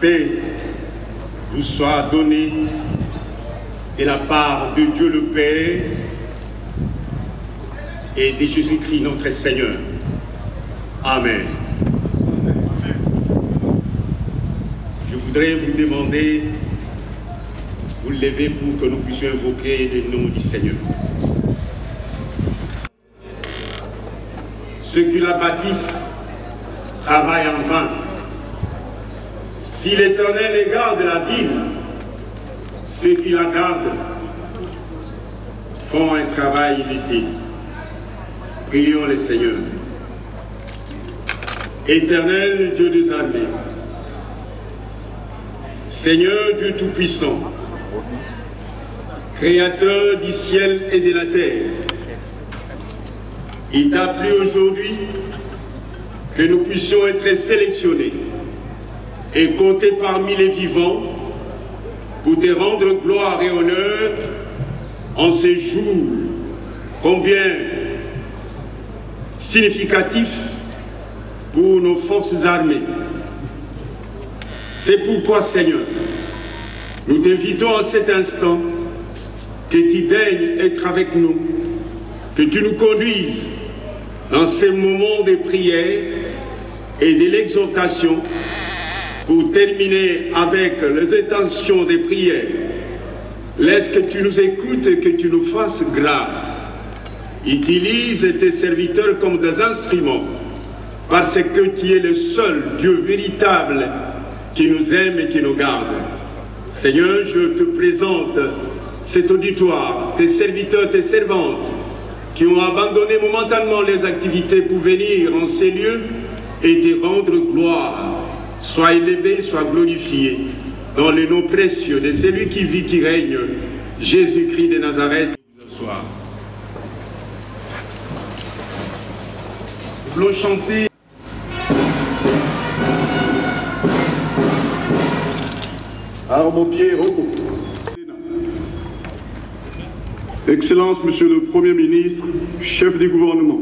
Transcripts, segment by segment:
Paix vous soit donnée de la part de Dieu le Père et de Jésus-Christ notre Seigneur. Amen. Je voudrais vous demander, vous lever pour que nous puissions invoquer le nom du Seigneur. Ceux qui la bâtissent travaillent en vain. Si l'Éternel garde la ville, ceux qui la gardent font un travail inutile. Prions le Seigneur. Éternel Dieu des armées, Seigneur Dieu Tout-Puissant, Créateur du ciel et de la terre, il t'a plu aujourd'hui que nous puissions être sélectionnés et comptés parmi les vivants pour te rendre gloire et honneur en ces jours combien significatifs pour nos forces armées. C'est pourquoi, Seigneur, nous t'invitons en cet instant que tu daignes être avec nous, que tu nous conduises dans ces moments de prière et de l'exhortation pour terminer avec les intentions des prières. Laisse que tu nous écoutes et que tu nous fasses grâce. Utilise tes serviteurs comme des instruments parce que tu es le seul Dieu véritable qui nous aime et qui nous garde. Seigneur, je te présente cet auditoire, tes serviteurs, tes servantes qui ont abandonné momentanément les activités pour venir en ces lieux et te rendre gloire. Sois élevé, sois glorifié dans le nom précieux de celui qui vit, qui règne, Jésus-Christ de Nazareth. Ce soir. Nous voulons chanter. Arme-pied, repos. Excellence, Monsieur le Premier ministre, chef du gouvernement.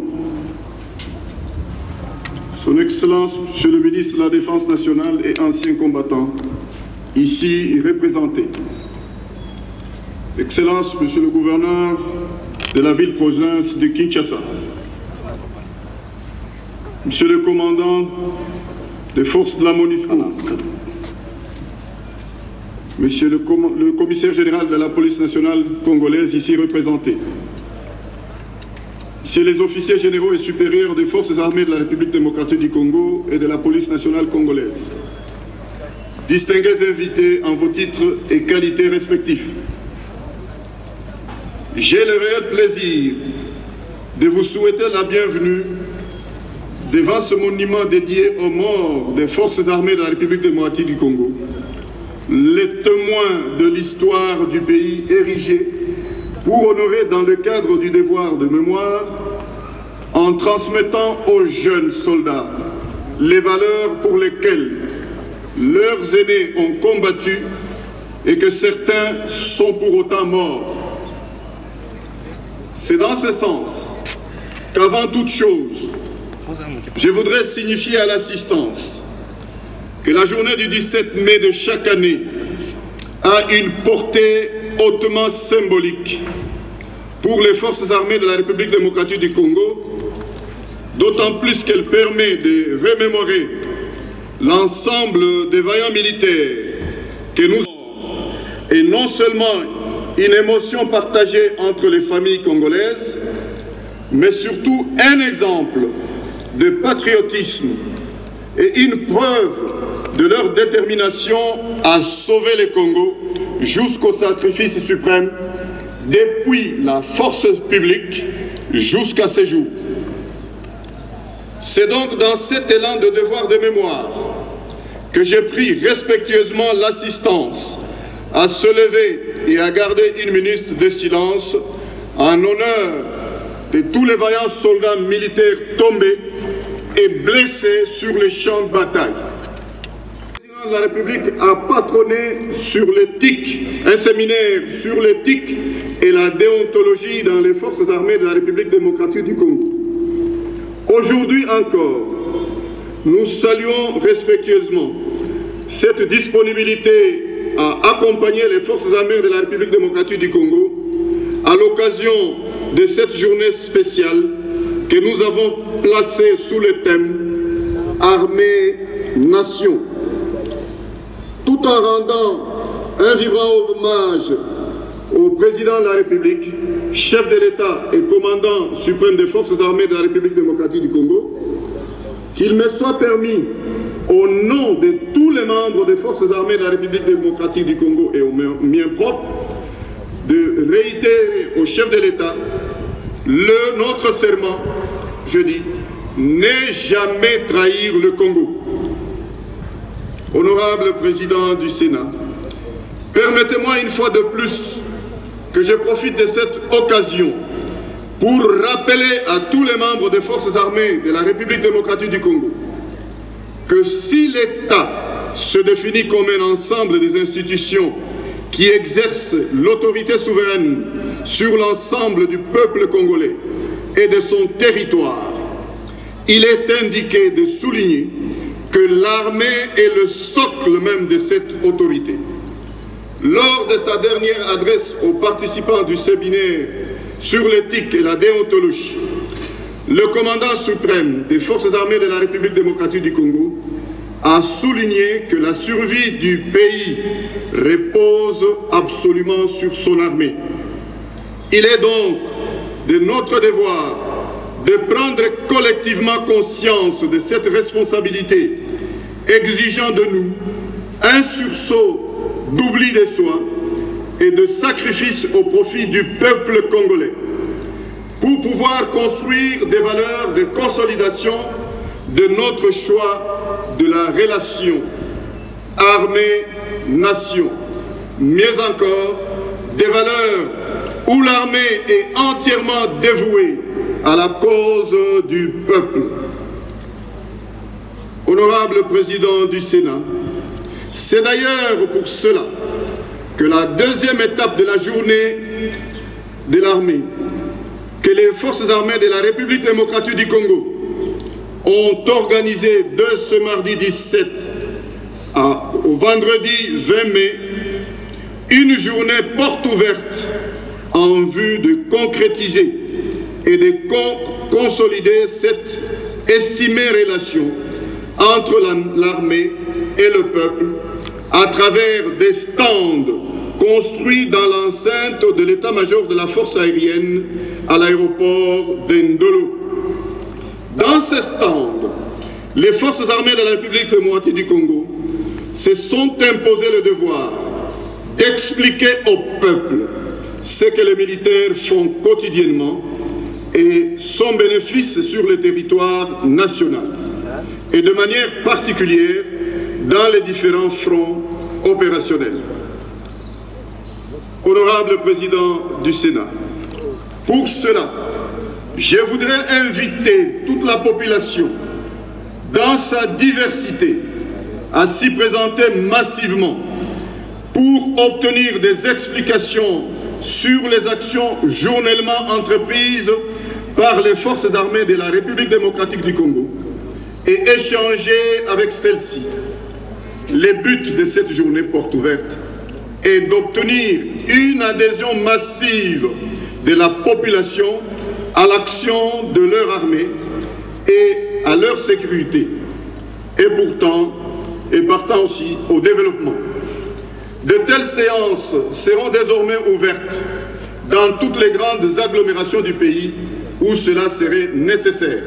Son Excellence, Monsieur le ministre de la Défense nationale et ancien combattant, ici représenté. Excellence, Monsieur le gouverneur de la ville-province de Kinshasa. Monsieur le commandant des forces de la MONUSCO. Monsieur le commissaire général de la police nationale congolaise, ici représenté. Monsieur les officiers généraux et supérieurs des forces armées de la République démocratique du Congo et de la police nationale congolaise. Distingués invités en vos titres et qualités respectifs. J'ai le réel plaisir de vous souhaiter la bienvenue devant ce monument dédié aux morts des forces armées de la République démocratique du Congo, les témoins de l'histoire du pays érigé pour honorer dans le cadre du devoir de mémoire, en transmettant aux jeunes soldats les valeurs pour lesquelles leurs aînés ont combattu et que certains sont pour autant morts. C'est dans ce sens qu'avant toute chose, je voudrais signifier à l'assistance que la journée du 17 mai de chaque année a une portée hautement symbolique pour les forces armées de la République démocratique du Congo, d'autant plus qu'elle permet de remémorer l'ensemble des vaillants militaires que nous avons, et non seulement une émotion partagée entre les familles congolaises, mais surtout un exemple de patriotisme et une preuve de leur détermination à sauver le Congo jusqu'au sacrifice suprême, depuis la force publique jusqu'à ce jour. C'est donc dans cet élan de devoir de mémoire que j'ai pris respectueusement l'assistance à se lever et à garder une minute de silence en honneur de tous les vaillants soldats militaires tombés et blessés sur les champs de bataille. Le président de la République a patronné sur l'éthique, un séminaire sur l'éthique et la déontologie dans les forces armées de la République démocratique du Congo. Aujourd'hui encore, nous saluons respectueusement cette disponibilité à accompagner les forces armées de la République démocratique du Congo à l'occasion de cette journée spéciale que nous avons placée sous le thème « Armée-Nation ». Tout en rendant un vibrant hommage au président de la République, chef de l'État et commandant suprême des forces armées de la République démocratique du Congo, qu'il me soit permis, au nom de tous les membres des forces armées de la République démocratique du Congo et au mien propre, de réitérer au chef de l'État notre serment, je dis, ne jamais trahir le Congo. Honorable président du Sénat, permettez-moi une fois de plus que je profite de cette occasion pour rappeler à tous les membres des forces armées de la République démocratique du Congo que si l'État se définit comme un ensemble des institutions qui exercent l'autorité souveraine sur l'ensemble du peuple congolais et de son territoire, il est indiqué de souligner que l'armée est le socle même de cette autorité. Lors de sa dernière adresse aux participants du séminaire sur l'éthique et la déontologie, le commandant suprême des forces armées de la République démocratique du Congo a souligné que la survie du pays repose absolument sur son armée. Il est donc de notre devoir de prendre collectivement conscience de cette responsabilité, exigeant de nous un sursaut d'oubli de soi et de sacrifice au profit du peuple congolais, pour pouvoir construire des valeurs de consolidation de notre choix de la relation armée-nation. Mieux encore, des valeurs où l'armée est entièrement dévouée à la cause du peuple. Honorable président du Sénat, c'est d'ailleurs pour cela que la deuxième étape de la journée de l'armée, que les forces armées de la République démocratique du Congo ont organisé de ce mardi 17 au vendredi 20 mai, une journée porte ouverte en vue de concrétiser et de consolider cette estimée relation entre l'armée et le peuple à travers des stands construits dans l'enceinte de l'état-major de la force aérienne à l'aéroport d'Ndolo. Dans ces stands, les forces armées de la République démocratique du Congo se sont imposé le devoir d'expliquer au peuple ce que les militaires font quotidiennement et son bénéfice sur le territoire national, et de manière particulière dans les différents fronts opérationnels. Honorable président du Sénat, pour cela, je voudrais inviter toute la population, dans sa diversité, à s'y présenter massivement pour obtenir des explications sur les actions journellement entreprises par les forces armées de la République démocratique du Congo et échanger avec celles-ci. Le but de cette journée porte ouverte est d'obtenir une adhésion massive de la population à l'action de leur armée et à leur sécurité, et partant aussi au développement. De telles séances seront désormais ouvertes dans toutes les grandes agglomérations du pays où cela serait nécessaire.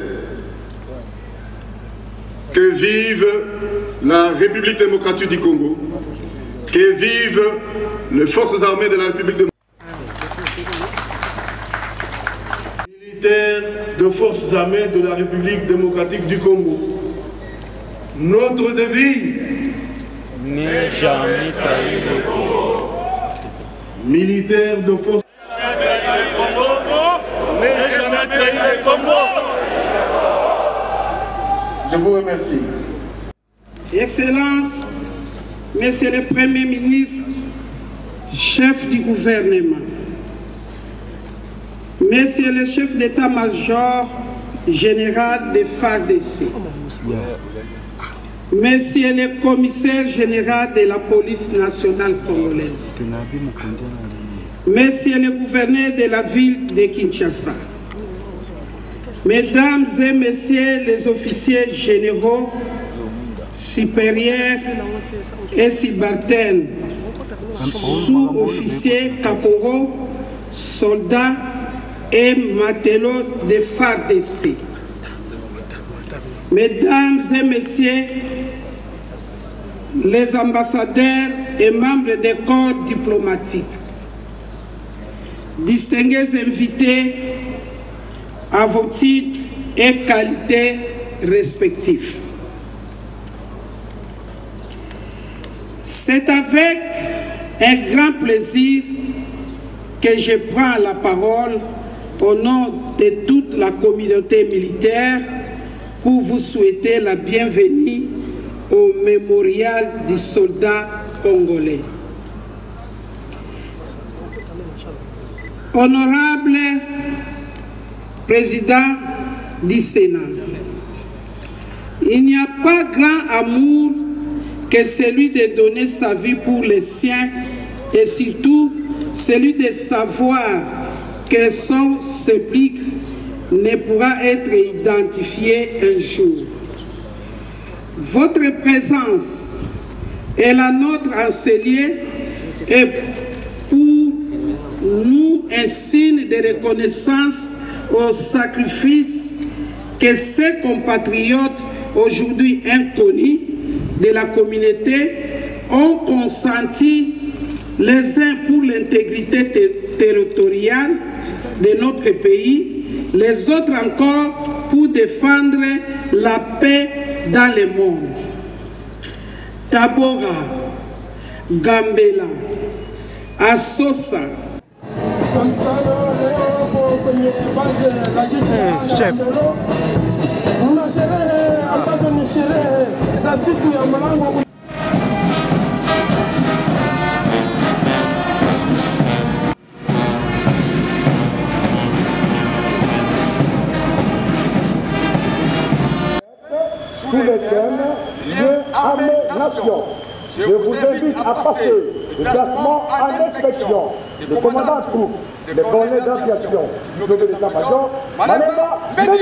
Que vive la République démocratique du Congo, que vive les forces armées de la République démocratique. Militaires de forces armées de la République démocratique du Congo. Notre devise, ne jamais trahir le Congo. Militaires de forces Je vous remercie. Excellences, Monsieur le Premier ministre, chef du gouvernement, Monsieur le chef d'état-major général des FARDC, Monsieur le commissaire général de la police nationale congolaise, Monsieur le gouverneur de la ville de Kinshasa, Mesdames et Messieurs les officiers généraux, supérieurs et subalternes, sous-officiers, caporaux, soldats et matelots de FARDC. Mesdames et Messieurs les ambassadeurs et membres des corps diplomatiques, distingués invités à vos titres et qualités respectifs. C'est avec un grand plaisir que je prends la parole au nom de toute la communauté militaire pour vous souhaiter la bienvenue au mémorial du soldat congolais. Honorable Président du Sénat, il n'y a pas grand amour que celui de donner sa vie pour les siens et surtout celui de savoir que son supplique ne pourra être identifié un jour. Votre présence et la nôtre en ce lieu est pour nous un signe de reconnaissance au sacrifice que ces compatriotes aujourd'hui inconnus de la communauté ont consenti les uns pour l'intégrité territoriale de notre pays, les autres encore pour défendre la paix dans le monde. Tabora, Gambela, Asosa. Chef. Sous le thème Lieu Armée-Nation. Je vous invite à passer le placement en inspection. Le commandant de troupe, le colonel d'aviation, le chef de l'état-major, Malemba Mehdi.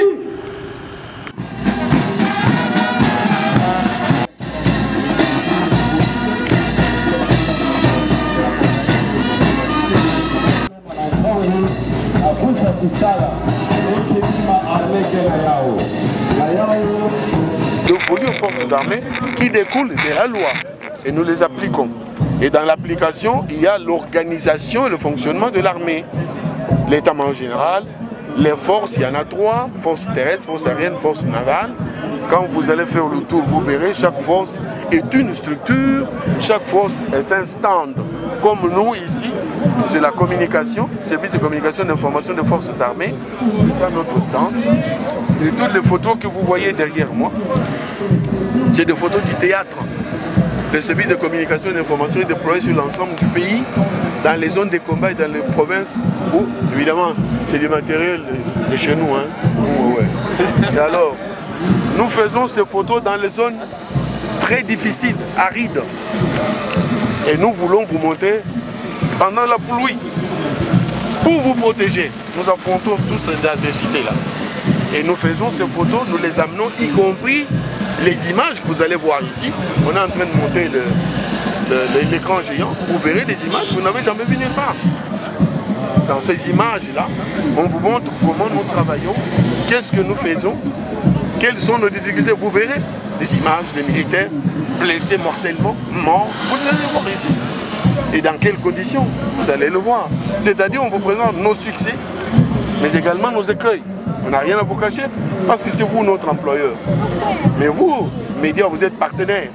De voler aux forces armées qui découlent de la loi et nous les appliquons. Et dans l'application, il y a l'organisation et le fonctionnement de l'armée. L'état-major général, les forces, il y en a 3, forces terrestres, forces aériennes, forces navales. Quand vous allez faire le tour, vous verrez, chaque force est une structure, chaque force est un stand. Comme nous ici, c'est la communication, service de communication et d'information des forces armées, c'est ça notre stand. Et toutes les photos que vous voyez derrière moi, c'est des photos du théâtre. Le service de communication et d'information est déployé sur l'ensemble du pays, dans les zones de combat et dans les provinces où, évidemment, c'est du matériel de chez nous. Hein. Ouais. Et alors, nous faisons ces photos dans les zones très difficiles, arides. Et nous voulons vous montrer pendant la pluie. Pour vous protéger, nous affrontons toutes ces adversités-là. Et nous faisons ces photos, nous les amenons, y compris les images que vous allez voir ici. On est en train de monter l'écran géant. Vous verrez des images que vous n'avez jamais vues nulle part. Dans ces images-là, on vous montre comment nous travaillons, qu'est-ce que nous faisons, quelles sont nos difficultés. Vous verrez des images des militaires blessés mortellement, morts. Vous allez le voir ici. Et dans quelles conditions, vous allez le voir. C'est-à-dire, on vous présente nos succès, mais également nos écueils. On n'a rien à vous cacher, parce que c'est vous notre employeur. Mais vous, médias, vous êtes partenaires,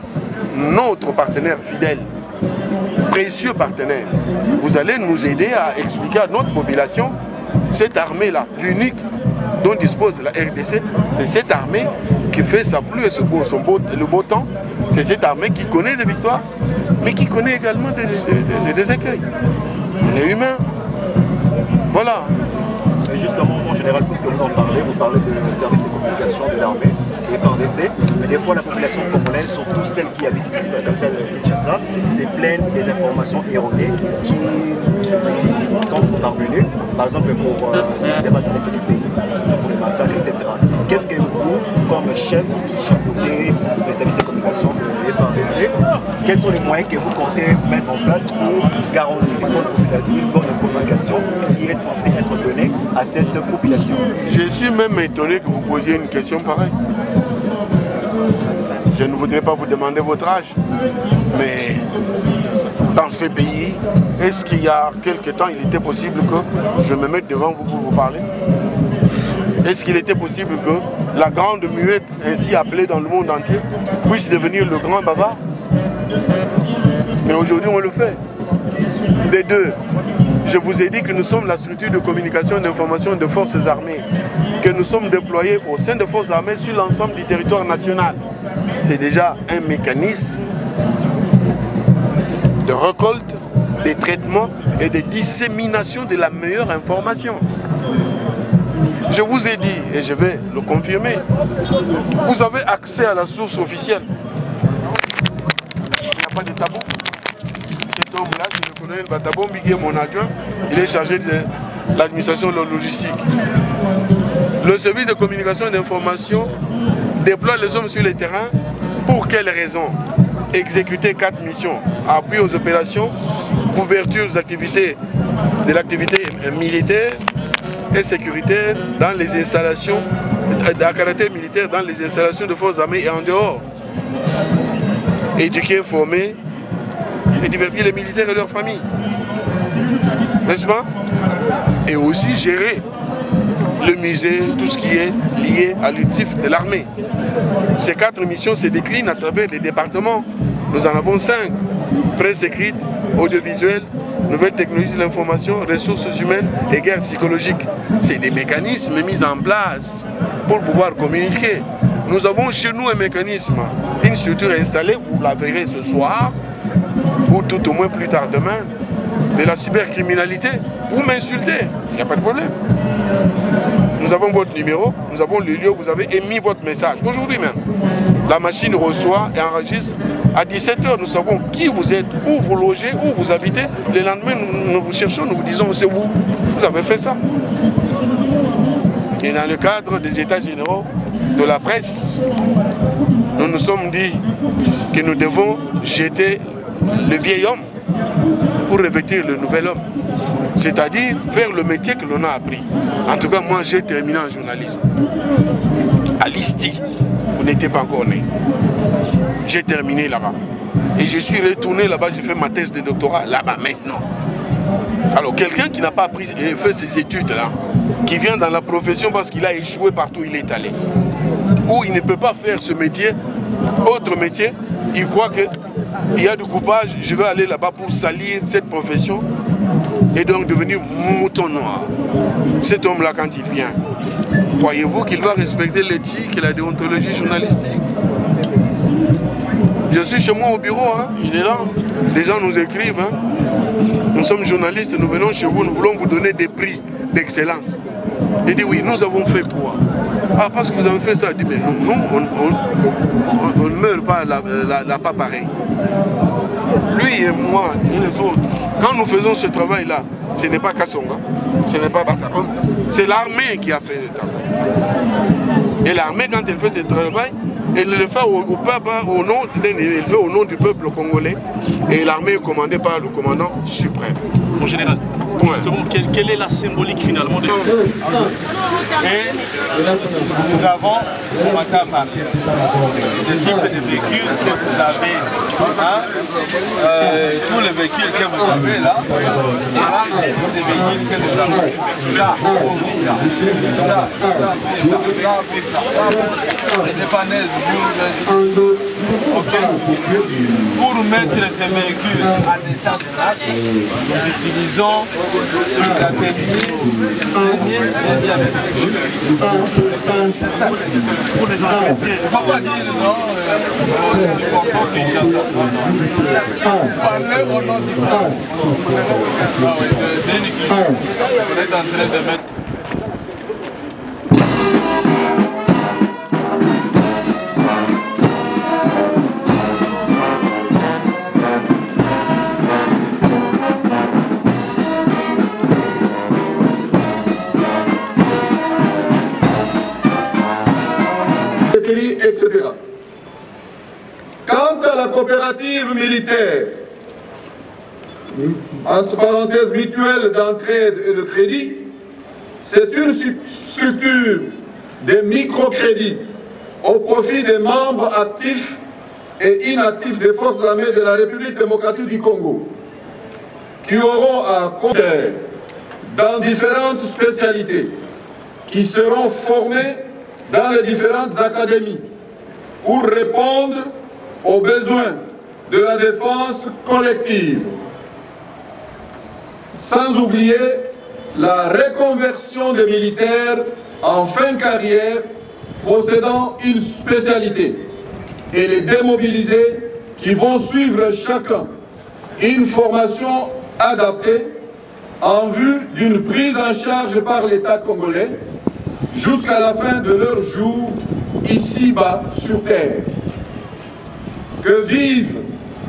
notre partenaire fidèle, précieux partenaire. Vous allez nous aider à expliquer à notre population cette armée-là, l'unique dont dispose la RDC, c'est cette armée qui fait sa pluie et le beau temps. C'est cette armée qui connaît des victoires, mais qui connaît également des écueils. On est humain. Voilà. Et justement, en général, puisque vous en parlez, vous parlez de service de communication de l'armée. FARDC, mais des fois la population congolaise, surtout celle qui habite ici dans la capitale de Kinshasa, c'est plein des informations erronées qui sont parvenues, par exemple pour ce qui s'est passé dans ce pays, surtout pour les massacres, etc. Qu'est-ce que vous, comme chef qui chapeautez les services de communication de FARDC, quels sont les moyens que vous comptez mettre en place pour garantir une bonne communication qui est censée être donnée à cette population? Je suis même étonné que vous posiez une question pareille. Je ne voudrais pas vous demander votre âge, mais dans ce pays, est-ce qu'il y a quelque temps, il était possible que je me mette devant vous pour vous parler? Est-ce qu'il était possible que la grande muette, ainsi appelée dans le monde entier, puisse devenir le grand bavard? Mais aujourd'hui, on le fait. Des deux, je vous ai dit que nous sommes la structure de communication et d'information des forces armées, que nous sommes déployés au sein des forces armées sur l'ensemble du territoire national. C'est déjà un mécanisme de récolte, de traitement et de dissémination de la meilleure information. Je vous ai dit, et je vais le confirmer, vous avez accès à la source officielle. Il n'y a pas de tabou. Cet homme-là, c'est le colonel Batabombi qui est mon adjoint. Il est chargé de l'administration logistique. Le service de communication et d'information déploie les hommes sur le terrain. Pour quelles raisons? Exécuter 4 missions. Appui aux opérations, couverture des activités, de l'activité militaire et sécuritaire dans les installations, à caractère militaire dans les installations de forces armées et en dehors. Éduquer, former et divertir les militaires et leurs familles. N'est-ce pas? Et aussi gérer le musée, tout ce qui est lié à l'objectif de l'armée. Ces 4 missions se déclinent à travers les départements. Nous en avons 5. Presse écrite, audiovisuelle, nouvelles technologies de l'information, ressources humaines et guerre psychologique. C'est des mécanismes mis en place pour pouvoir communiquer. Nous avons chez nous un mécanisme, une structure installée, vous la verrez ce soir, ou tout au moins plus tard demain, de la cybercriminalité. Vous m'insultez, il n'y a pas de problème. Nous avons votre numéro, nous avons le lieu où vous avez émis votre message. Aujourd'hui même, la machine reçoit et enregistre. À 17 h, nous savons qui vous êtes, où vous logez, où vous habitez. Le lendemain, nous vous cherchons, nous vous disons, c'est vous. Vous avez fait ça. Et dans le cadre des états généraux de la presse, nous nous sommes dit que nous devons jeter le vieil homme pour revêtir le nouvel homme. C'est-à-dire faire le métier que l'on a appris. En tout cas, moi, j'ai terminé en journalisme. À l'ISTI, vous n'étiez pas encore né. J'ai terminé là-bas. Et je suis retourné là-bas, j'ai fait ma thèse de doctorat là-bas maintenant. Alors, quelqu'un qui n'a pas appris et fait ses études-là, qui vient dans la profession parce qu'il a échoué partout où il est allé, ou il ne peut pas faire ce métier, autre métier, il croit qu'il y a du coupage, je vais aller là-bas pour salir cette profession et donc devenir mouton noir. Cet homme-là, quand il vient, croyez-vous qu'il doit respecter l'éthique et la déontologie journalistique? Je suis chez moi au bureau, hein, il est là. Les gens nous écrivent, hein. Nous sommes journalistes, nous venons chez vous, nous voulons vous donner des prix d'excellence. Il dit oui, nous avons fait quoi? Ah, parce que vous avez fait ça. Il dit mais non, on ne meurt pas là pas pareil. Lui et moi et les autres, quand nous faisons ce travail-là, ce n'est pas Kassonga, ce n'est pas Batakon, c'est l'armée qui a fait le travail. Et l'armée, quand elle fait ce travail, elle le fait au peuple, elle fait au nom du peuple congolais. Et l'armée est commandée par le commandant suprême. Mon général, justement, quelle est la symbolique finalement de... Et nous avons commencé à parler des types de véhicules que vous avez. Hein? Tous les véhicules que vous avez là, c'est des véhicules que nous avons. Pour mettre ces véhicules en état de marche, nous utilisons la technique pour les entretiens. Il ne faut pas dire non, c'est pour pas que je parler au nom du peuple. On est en train de mettre coopérative militaire, entre parenthèses mutuelle d'entraide et de crédit, c'est une structure de microcrédits au profit des membres actifs et inactifs des forces armées de la République démocratique du Congo, qui auront à compter dans différentes spécialités, qui seront formés dans les différentes académies pour répondre aux besoins de la défense collective, sans oublier la reconversion des militaires en fin de carrière procédant une spécialité et les démobilisés qui vont suivre chacun une formation adaptée en vue d'une prise en charge par l'État congolais jusqu'à la fin de leur jour ici-bas sur terre. Que vive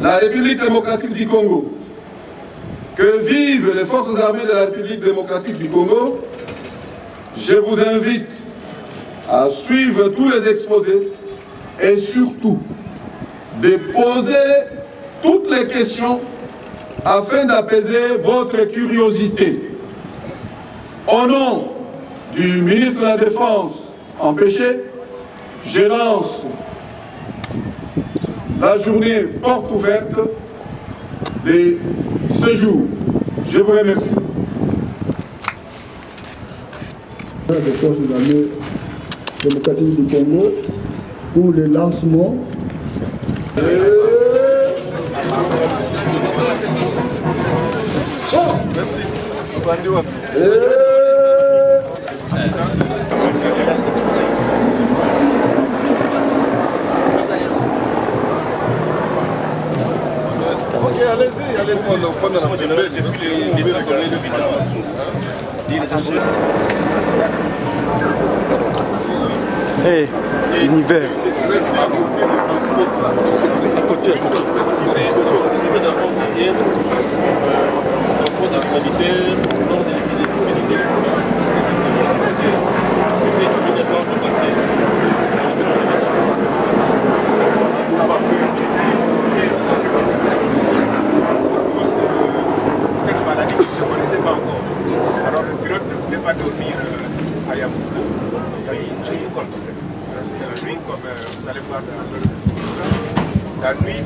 la République démocratique du Congo, que vivent les forces armées de la République démocratique du Congo. Je vous invite à suivre tous les exposés et surtout de poser toutes les questions afin d'apaiser votre curiosité. Au nom du ministre de la Défense empêché, je lance la journée porte ouverte de ce jour. Je vous remercie. Les forces armées démocratiques du Congo pour le lancement. Merci. Ok, allez-y, on le fond de la Hey, univers. Cette maladie que tu ne connaissais pas encore. Alors le pilote ne pouvait pas dormir à Yamoussoukro. Il a dit, je me compte. C'était la nuit, comme vous allez voir dans la nuit.